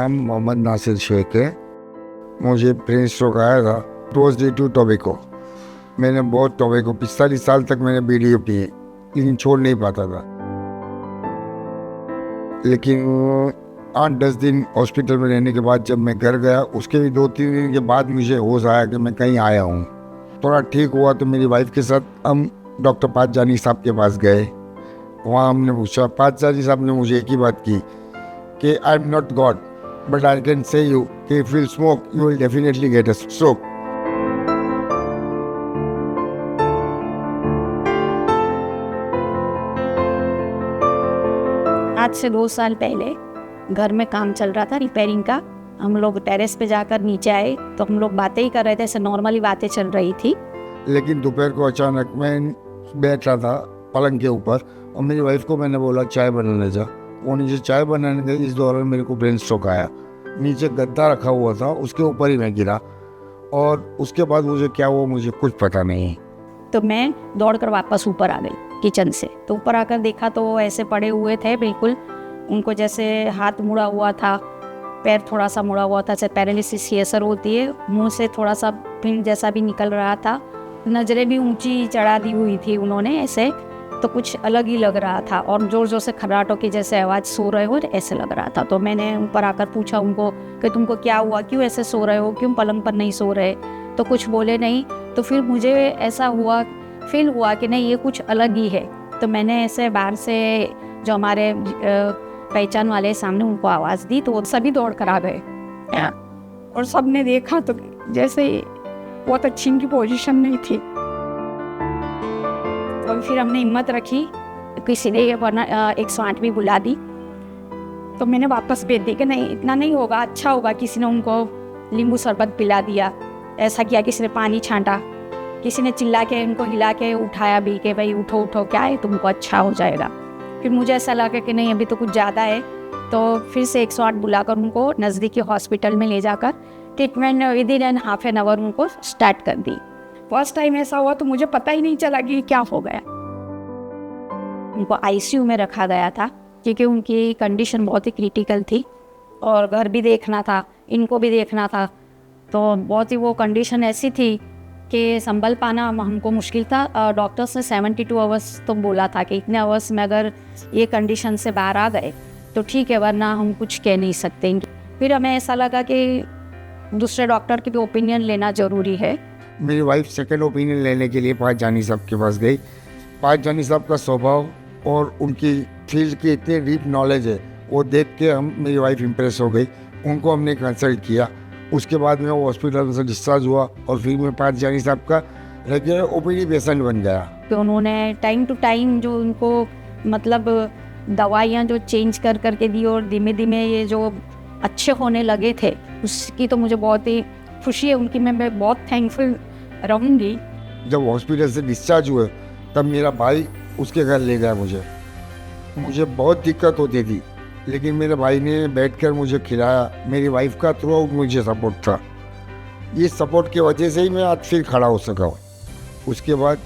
नाम मोहम्मद नासिर शेख है। मुझे ब्रेन स्ट्रोक आया था। It was due to tobacco. मैंने बहुत टोबैको 45 साल तक मैंने बीड़ी पी है, लेकिन छोड़ नहीं पाता था। लेकिन 8-10 दिन हॉस्पिटल में रहने के बाद जब मैं घर गया, उसके भी 2-3 दिन के बाद मुझे होश आया कि मैं कहीं आया हूँ। थोड़ा ठीक हुआ तो मेरी वाइफ के साथ हम डॉक्टर पातजानी साहब के पास गए। वहाँ हमने पूछा, पातजानी साहब ने मुझे एक ही बात की कि I am not God but I can say you कि if you smoke you will definitely get a stroke. आज से 2 साल पहले घर में काम चल रहा था रिपेयरिंग का। हम लोग टेरेस पे जाकर नीचे आए तो हम लोग बातें ही कर रहे थे, ऐसे नॉर्मली बातें चल रही थी। लेकिन दोपहर को अचानक मैं बैठ रहा था पलंग के ऊपर और मेरी वाइफ को मैंने बोला चाय बनाने जा। वो नीचे चाय बनाने गई, इस दौरान मेरे को ब्रेन स्ट्रोक आया। नीचे गद्दा रखा हुआ था, उसके ऊपर ही मैं गिरा और उसके बाद मुझे क्या हुआ मुझे कुछ पता नहीं। तो मैं दौड़कर वापस ऊपर आ गई किचन से। तो ऊपर आकर देखा तो वो ऐसे पड़े हुए थे, बिल्कुल उनको जैसे हाथ मुड़ा हुआ था, पैर थोड़ा सा मुड़ा हुआ था, जैसे पैरालिसिस की असर होती है। मुंह से थोड़ा सा पिंड जैसा भी निकल रहा था। नज़रें भी ऊंची चढ़ा दी हुई थी उन्होंने ऐसे, तो कुछ अलग ही लग रहा था और ज़ोर ज़ोर से खर्राटों की जैसे आवाज़, सो रहे हो ऐसे लग रहा था। तो मैंने ऊपर आकर पूछा उनको कि तुमको क्या हुआ, क्यों ऐसे सो रहे हो, क्यों पलंग पर नहीं सो रहे? तो कुछ बोले नहीं। तो फिर मुझे ऐसा फील हुआ कि नहीं ये कुछ अलग ही है। तो मैंने ऐसे बाहर से जो हमारे पहचान वाले सामने उनको आवाज़ दी तो वो सभी दौड़ कर आ गए और सब ने देखा तो जैसे बहुत अच्छी इनकी पोजीशन नहीं थी। तो फिर हमने हिम्मत रखी, किसी ने 108 भी बुला दी। तो मैंने वापस भेज दी कि नहीं इतना नहीं होगा, अच्छा होगा। किसी ने उनको नींबू शरबत पिला दिया, ऐसा किया, किसी ने पानी छांटा, किसी ने चिल्ला के उनको हिला के उठाया भी कि भाई उठो उठो, क्या है तुमको अच्छा हो जाएगा। फिर मुझे ऐसा लगा कि नहीं अभी तो कुछ ज़्यादा है। तो फिर से 108 बुलाकर उनको नज़दीकी हॉस्पिटल में ले जाकर treatment within an half an hour उनको स्टार्ट कर दी। फर्स्ट टाइम ऐसा हुआ तो मुझे पता ही नहीं चला कि क्या हो गया। उनको आईसीयू में रखा गया था क्योंकि उनकी कंडीशन बहुत ही क्रिटिकल थी और घर भी देखना था, इनको भी देखना था। तो बहुत ही वो कंडीशन ऐसी थी कि संभल पाना हमको मुश्किल था। डॉक्टर्स ने 72 आवर्स तो बोला था कि इतने आवर्स में अगर ये कंडीशन से बाहर आ गए तो ठीक है, वरना हम कुछ कह नहीं सकते। फिर हमें ऐसा लगा कि दूसरे डॉक्टर की भी ओपिनियन लेना ज़रूरी है। मेरी वाइफ सेकंड ओपिनियन लेने के लिए पातजानी साहब के पास गई। पातजानी साहब का स्वभाव और उनकी फील्ड की इतनी डीप नॉलेज है, वो देख के मेरी वाइफ इम्प्रेस हो गई। उनको हमने कंसल्ट किया। उसके बाद में वो हॉस्पिटल से डिस्चार्ज हुआ और फिर मैं पातजानी साहब का रेगुलर ओपीडी पेशेंट बन गया। तो उन्होंने टाइम टू टाइम जो उनको मतलब दवाइयाँ जो चेंज कर करके दी और धीमे धीमे ये जो अच्छे होने लगे थे, उसकी तो मुझे बहुत ही खुशी है उनकी। मैं बहुत थैंकफुल रहूँगी। जब हॉस्पिटल से डिस्चार्ज हुए तब मेरा भाई उसके घर ले गया। मुझे बहुत दिक्कत होती थी, लेकिन मेरे भाई ने बैठकर मुझे खिलाया। मेरी वाइफ का थ्रू आउट मुझे सपोर्ट था। ये सपोर्ट की वजह से ही मैं आज फिर खड़ा हो सका हूँ। उसके बाद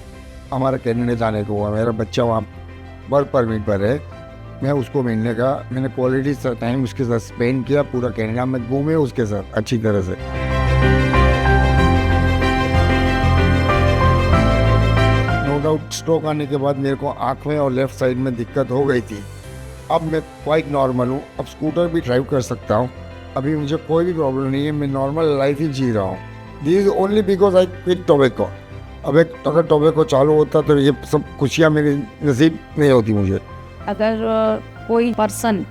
हमारा कनाडा जाने को हुआ। मेरा बच्चा वहाँ वर्क परमिट पर है, मैं उसको मिलने का, मैंने क्वालिटी टाइम उसके साथ स्पेंड किया। पूरा कनाडा में घूमे उसके साथ अच्छी तरह से। नो डाउट स्ट्रोक आने के बाद मेरे को आँख में और लेफ्ट साइड में दिक्कत हो गई थी। अब मैं क्वाइट नॉर्मल हूँ, अब स्कूटर भी ड्राइव कर सकता हूँ। अभी मुझे कोई भी प्रॉब्लम नहीं है, मैं नॉर्मल लाइफ ही जी रहा हूँ। This is only because I quit tobacco. अब अगर टोबैको चालू होता तो ये सब खुशियाँ मेरी नसीब नहीं होती मुझे। अगर कोई पर्सन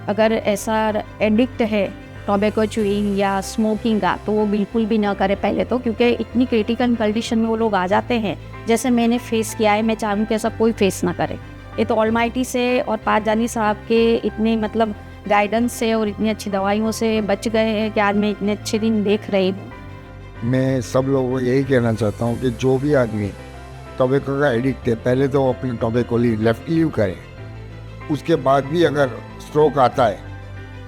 अगर ऐसा एडिक्ट है टोबैको च्यूइंग या स्मोकिंग का, तो वो बिल्कुल भी ना करे पहले तो, क्योंकि इतनी क्रिटिकल कंडीशन में वो लोग आ जाते हैं जैसे मैंने फेस किया है। मैं चाहूँ कि ऐसा कोई फेस ना करे। ये तो ऑलमाइटी से और पातजानी साहब के इतने मतलब गाइडेंस से और इतनी अच्छी दवाइयों से बच गए हैं कि आज मैं इतने अच्छे दिन देख रही हूँ। मैं सब लोगों को यही कहना चाहता हूँ कि जो भी आदमी टोबैको का एडिक्ट है, पहले तो अपने टोबैको लेफ्ट लीव करें। उसके बाद भी अगर स्ट्रोक आता है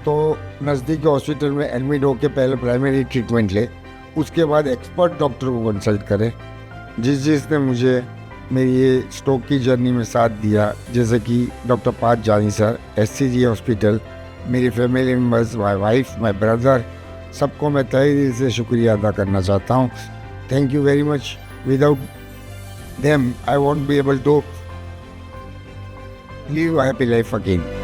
तो नज़दीकी हॉस्पिटल में एडमिट होकर पहले प्राइमरी ट्रीटमेंट ले, उसके बाद एक्सपर्ट डॉक्टर को कंसल्ट करें जिसने मुझे मेरी ये स्ट्रोक की जर्नी में साथ दिया, जैसे कि डॉक्टर पातजानी सर, SCG हॉस्पिटल, मेरी family members, my wife, my brother, सबको मैं तहे दिल से शुक्रिया अदा करना चाहता हूँ। Thank you very much. Without them I won't be able to live happy life again.